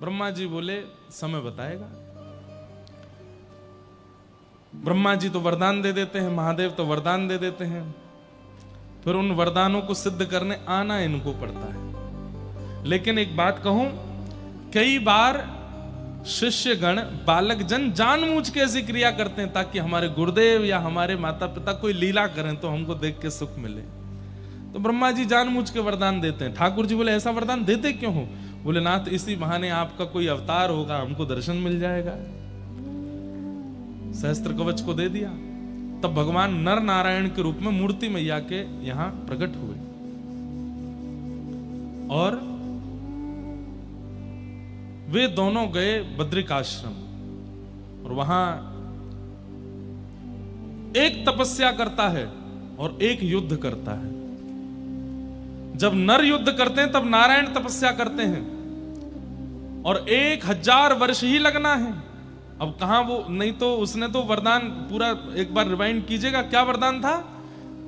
ब्रह्मा जी बोले समय बताएगा। ब्रह्मा जी तो वरदान दे देते हैं, महादेव तो वरदान दे देते हैं, फिर उन वरदानों को सिद्ध करने आना इनको पड़ता है। लेकिन एक बात कहूं, कई बार शिष्यगण, बालक जन जानबूझ के ऐसी क्रिया करते हैं ताकि हमारे गुरुदेव या हमारे माता पिता कोई लीला करें तो हमको देख के सुख मिले। तो ब्रह्मा जी जानबूझ के वरदान देते हैं। ठाकुर जी बोले ऐसा वरदान देते क्यों हो? बोले नाथ इसी बहाने आपका कोई अवतार होगा, हमको दर्शन मिल जाएगा। सहस्त्र कवच को दे दिया। तब भगवान नर नारायण के रूप में मूर्ति मैया के यहां प्रकट हुए, और वे दोनों गए बद्रिकाश्रम, और वहां एक तपस्या करता है और एक युद्ध करता है। जब नर युद्ध करते हैं तब नारायण तपस्या करते हैं, और 1000 वर्ष ही लगना है। अब कहां वो, नहीं तो उसने तो वरदान पूरा एक बार रिवाइंड कीजिएगा, क्या वरदान था?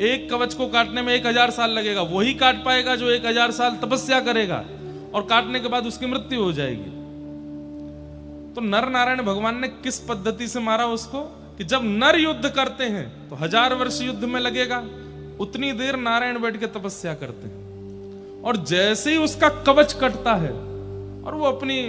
एक कवच को काटने में 1000 साल लगेगा, वही काट पाएगा जो 1000 साल तपस्या करेगा, और काटने के बाद उसकी मृत्यु हो जाएगी। तो नर नारायण भगवान ने किस पद्धति से मारा उसको कि जब नर युद्ध करते हैं तो 1000 वर्ष युद्ध में लगेगा, उतनी देर नारायण बैठ के तपस्या करते हैं। और जैसे ही उसका कवच कटता है और वो अपनी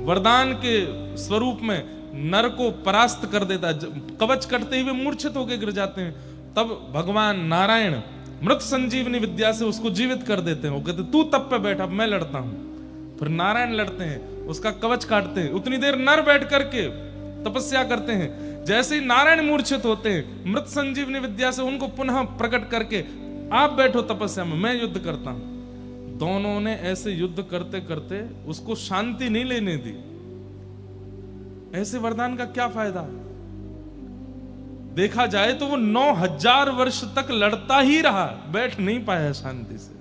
वरदान के स्वरूप में नर को परास्त कर देता है, कवच कटते ही वे मूर्छित होकर गिर जाते हैं, तब भगवान नारायण मृत संजीवनी विद्या से उसको जीवित कर देते हैं। वो कहते तू तप पे बैठ, अब मैं लड़ता हूं। फिर नारायण लड़ते हैं, उसका कवच काटते हैं, उतनी देर नर बैठ करके तपस्या करते हैं। जैसे ही नारायण मूर्छित होते हैं, मृत संजीवनी विद्या से उनको पुनः प्रकट करके आप बैठो तपस्या में, मैं युद्ध करता हूं। दोनों ने ऐसे युद्ध करते करते उसको शांति नहीं लेने दी। ऐसे वरदान का क्या फायदा? देखा जाए तो वो 9000 वर्ष तक लड़ता ही रहा, बैठ नहीं पाया शांति से।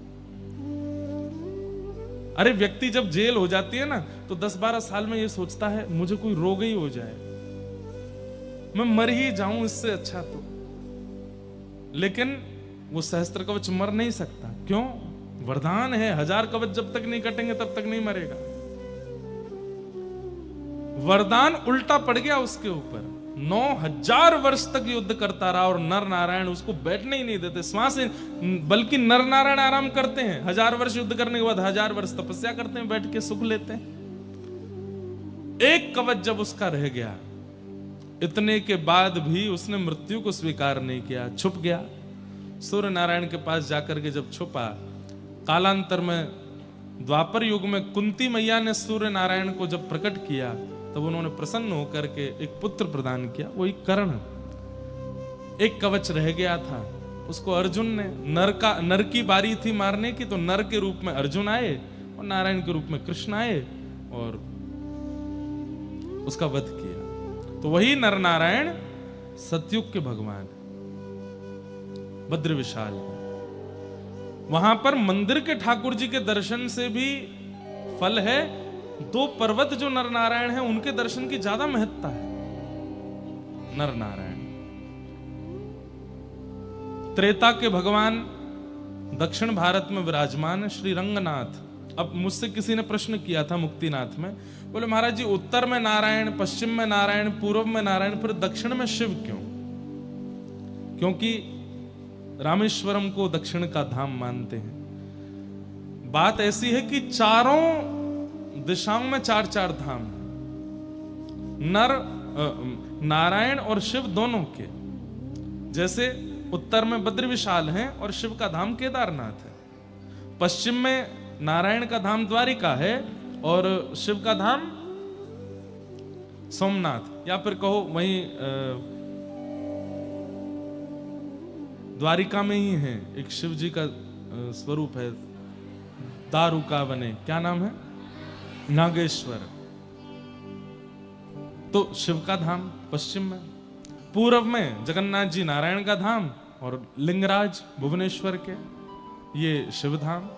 अरे व्यक्ति जब जेल हो जाती है ना, तो 10-12 साल में ये सोचता है मुझे कोई रोग ही हो जाए, मैं मर ही जाऊं, इससे अच्छा तो। लेकिन वो सहस्त्र कवच मर नहीं सकता। क्यों? वरदान है, 1000 कवच जब तक नहीं कटेंगे तब तक नहीं मरेगा। वरदान उल्टा पड़ गया उसके ऊपर, 9000 वर्ष तक युद्ध करता रहा और नर नारायण उसको बैठने ही नहीं देते, श्वास, बल्कि नर नारायण आराम करते हैं। 1000 वर्ष युद्ध करने के बाद 1000 वर्ष तपस्या करते हैं, बैठ के सुख लेते हैं। एक कवच जब उसका रह गया, इतने के बाद भी उसने मृत्यु को स्वीकार नहीं किया, छुप गया। सूर्य नारायण के पास जाकर के जब छुपा, कालांतर में द्वापर युग में कुंती मैया ने सूर्य नारायण को जब प्रकट किया, तब उन्होंने प्रसन्न होकर के एक पुत्र प्रदान किया, वही कर्ण। एक कवच रह गया था, उसको अर्जुन ने, नर की बारी थी मारने की, तो नर के रूप में अर्जुन आए और नारायण के रूप में कृष्ण आए और उसका वध किया। तो वही नर नारायण सतयुग के भगवान बद्र विशाल। वहां पर मंदिर के ठाकुर जी के दर्शन से भी फल है। 2 पर्वत जो नर नारायण है उनके दर्शन की ज्यादा महत्ता है। नर नारायण त्रेता के भगवान दक्षिण भारत में विराजमान श्री रंगनाथ। अब मुझसे किसी ने प्रश्न किया था मुक्तिनाथ में, बोले महाराज जी उत्तर में नारायण, पश्चिम में नारायण, पूर्व में नारायण, फिर दक्षिण में शिव क्यों? क्योंकि रामेश्वरम को दक्षिण का धाम मानते हैं। बात ऐसी है कि चारों दिशाओं में 4-4 धाम हैं, नारायण और शिव दोनों के। जैसे उत्तर में बद्र विशाल है और शिव का धाम केदारनाथ है, पश्चिम में नारायण का धाम द्वारिका है और शिव का धाम सोमनाथ, या फिर कहो वहीं द्वारिका में ही है एक शिव जी का स्वरूप है, दारुका बने, क्या नाम है, नागेश्वर। तो शिव का धाम पश्चिम में, पूर्व में जगन्नाथ जी नारायण का धाम और लिंगराज भुवनेश्वर के, ये शिव धाम।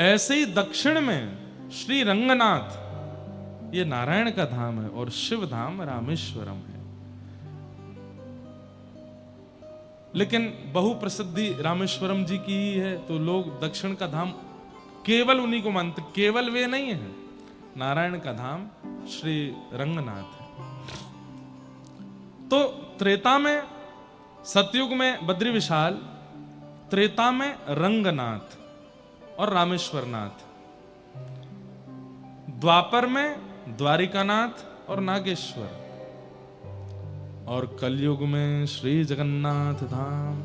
ऐसे ही दक्षिण में श्री रंगनाथ, ये नारायण का धाम है और शिव धाम रामेश्वरम है। लेकिन बहु प्रसिद्धि रामेश्वरम जी की ही है, तो लोग दक्षिण का धाम केवल उन्हीं को मानते। केवल वे नहीं है, नारायण का धाम श्री रंगनाथ है। तो त्रेता में, सतयुग में बद्री विशाल, त्रेता में रंगनाथ और रामेश्वरनाथ, द्वापर में द्वारिकानाथ और नागेश्वर, और कलयुग में श्री जगन्नाथ धाम।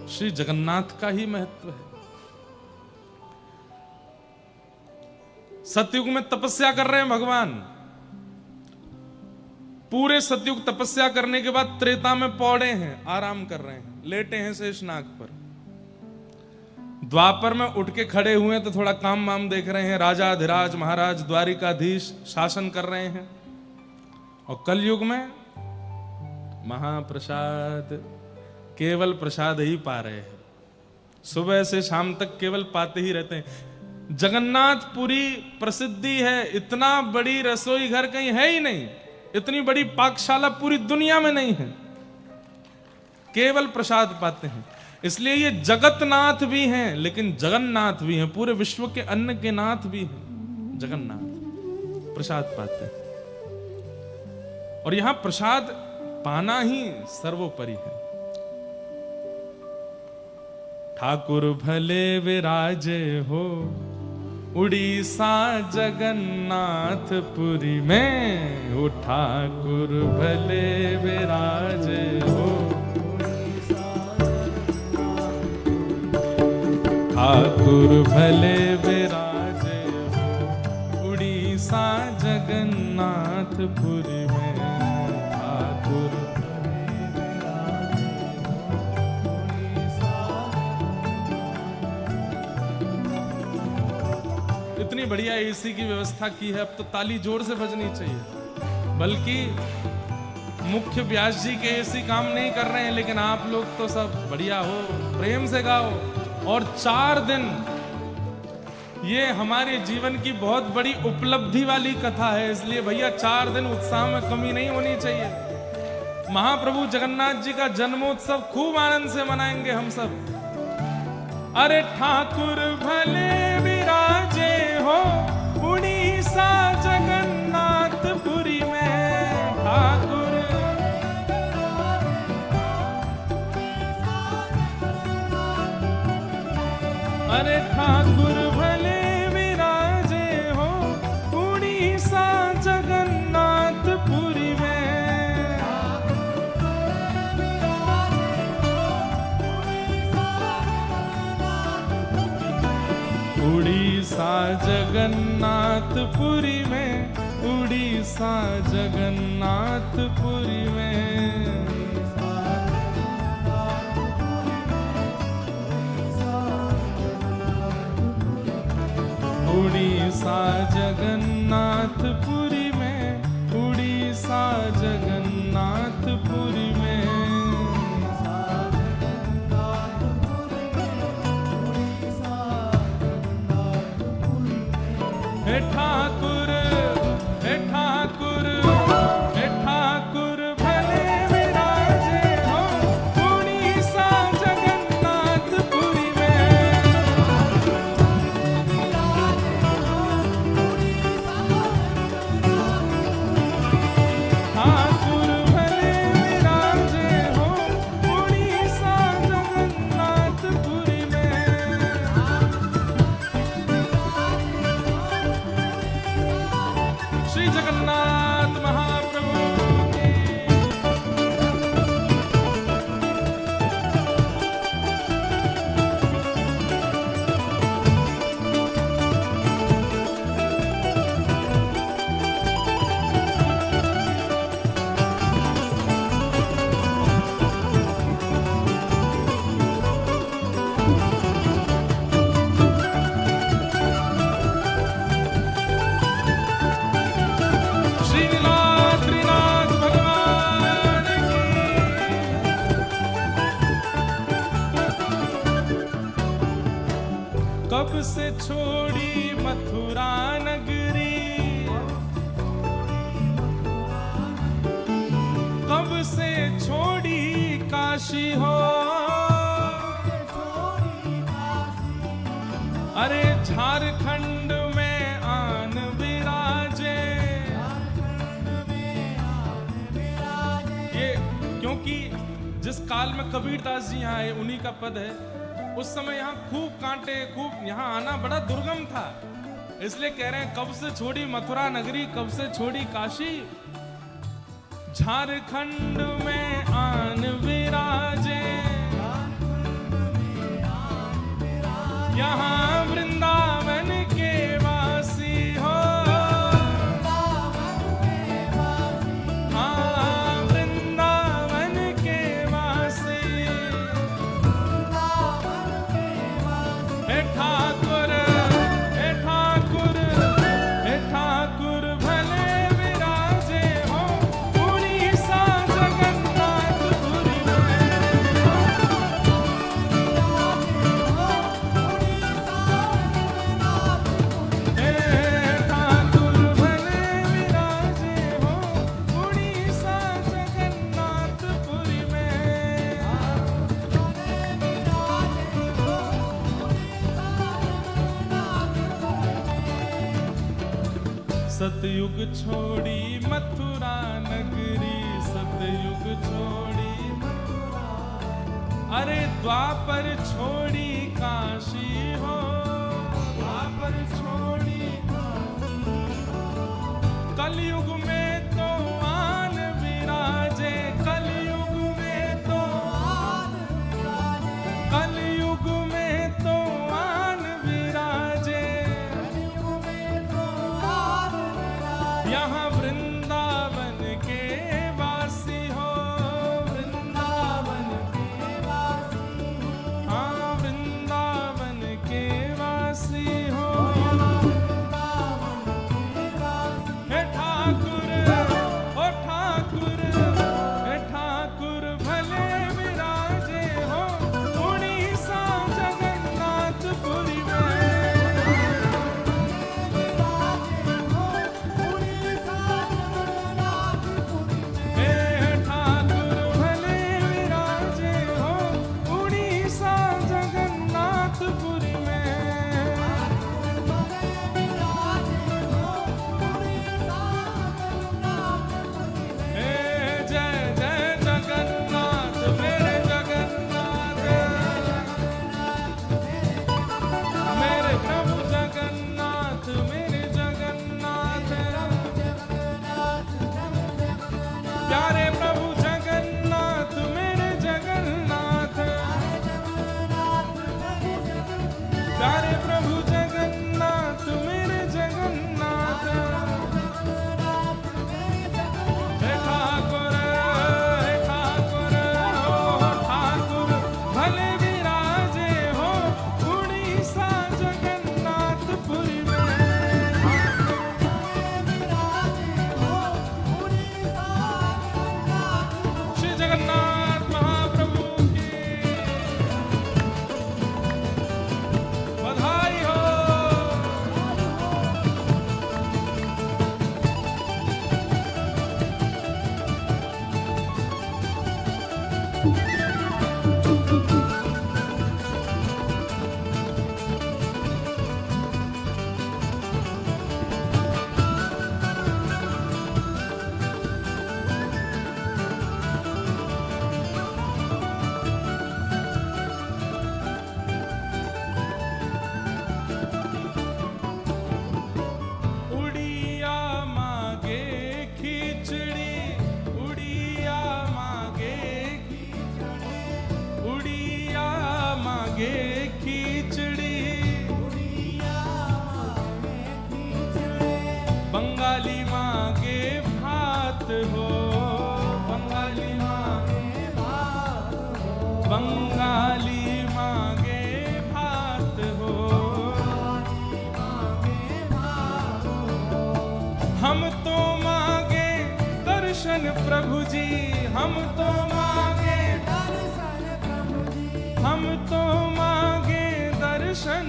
श्री जगन्नाथ का ही महत्व है। सतयुग में तपस्या कर रहे हैं भगवान, पूरे सतयुग तपस्या करने के बाद त्रेता में पौड़े हैं, आराम कर रहे हैं, लेटे हैं शेषनाग पर। द्वापर में उठ के खड़े हुए तो थोड़ा काम वाम देख रहे हैं, राजाधिराज महाराज द्वारिकाधीश शासन कर रहे हैं। और कलयुग में महाप्रसाद, केवल प्रसाद ही पा रहे हैं, सुबह से शाम तक केवल पाते ही रहते हैं। जगन्नाथपुरी प्रसिद्धि है, इतना बड़ी रसोई घर कहीं है ही नहीं। इतनी बड़ी पाकशाला पूरी दुनिया में नहीं है, केवल प्रसाद पाते हैं। इसलिए ये जगतनाथ भी हैं, लेकिन जगन्नाथ भी हैं, पूरे विश्व के अन्न के नाथ भी हैं। जगन्नाथ प्रसाद पाते हैं, और यहां प्रसाद पाना ही सर्वोपरि है। ठाकुर भले विराजे हो उड़ीसा जगन्नाथपुरी में, ओ ठाकुर भले विराजे हो, ठाकुर भले विराजे हो उड़ीसा जगन्नाथपुरी में, ठाकुर इतनी बढ़िया एसी की व्यवस्था की है, अब तो ताली जोर से बजनी चाहिए। बल्कि मुख्य व्यास जी के एसी काम नहीं कर रहे हैं, लेकिन आप लोग तो सब बढ़िया हो, प्रेम से गाओ। और 4 दिन ये हमारे जीवन की बहुत बड़ी उपलब्धि वाली कथा है, इसलिए भैया 4 दिन उत्साह में कमी नहीं होनी चाहिए। महाप्रभु जगन्नाथ जी का जन्मोत्सव खूब आनंद से मनाएंगे हम सब। अरे ठाकुर भले विराजे हो उड़ीसा जगन्नाथपुरी में, ठाकुर अरे ठाकुर भले विराजे हो उड़ीसा जगन्नाथपुरी में, उड़ीसा जगन्नाथपुरी में, उड़ीसा जगन्नाथपुरी में। उड़ीसा जगन्नाथपुरी में, उड़ीसा जगन्नाथपुरी में, हे ठाकुर, हे ठाकुर, हे ठाकुर भले विराजे हो उड़ीसा जगन्नाथपुरी में, ठाकुर भले विराजे हो उड़ीसा जगन्नाथपुरी में। श्री जगन्नाथ महाप्रभु की श्रीनाथ भगवान की। कब से छोड़ी मथुरा नगरी, कब से छोड़ी काशी हो, अरे झारखंड में आन विराजे, ये क्योंकि जिस काल में कबीरदास जी यहाँ आए उन्हीं का पद है। उस समय यहाँ खूब कांटे, खूब यहाँ आना बड़ा दुर्गम था, इसलिए कह रहे हैं कब से छोड़ी मथुरा नगरी, कब से छोड़ी काशी, झारखंड में आन विराजे, यहाँ वृंदावन के वासी हो, हाँ वृंदावन के वासी, हे ठाकुर, हे ठाकुर, हे ठाकुर भले विराजे हो उड़ीसा जगन्नाथपुरी में, सतयुग छोड़ी मथुरा नगरी, सतयुग छोड़ी अरे द्वापर छोड़ी काशी हो, द्वापर छोड़ी काशी। कलयुग में तो आन विराजे, कलयुग में तो आन विराजे, कलयुग में तो आन विराजे, कलयुग में तो आन विराजे। यहाँ वृंदावन के वासी हो, वृंदावन के वासी हो, हाँ वृंदावन के वासी हो। हे ठाकुर, ओ ठाकुर, हे ठाकुर भले विराजे हो उड़ीसा जगन्नाथपुरी में। हे ठाकुर भले विराजे हो उड़ीसा जगन्नाथपुरी में। हे जय जय जगन्नाथ मेरे जगन्नाथ, मेरे प्रभु जगन्नाथ मेरे जगन्नाथ, प्यारे प्रभु जगन्नाथ मेरे जगन्नाथ, प्यारे प्रभु जगन्नाथ मेरे जगन्नाथ। हे ठाकुर, हे ठाकुर, ओ ठाकुर भले विराजे हो उड़ीसा जगन्नाथपुरी में। श्री जगन्नाथ महाप्रभु की बधाई हो। उड़िया मागे खिचड़ी, उड़िया मागे खिचड़ी, उड़िया मागे खिचड़ी, उड़िया मागे खिचड़ी। बंगाली मागे भात हो, बंगाली मागे भात हो, बंगाली मागे भात हो। हम तो मांगे दर्शन प्रभु जी, हम तो मांगे दर्शन प्रभु जी, हम तो मांगे दर्शन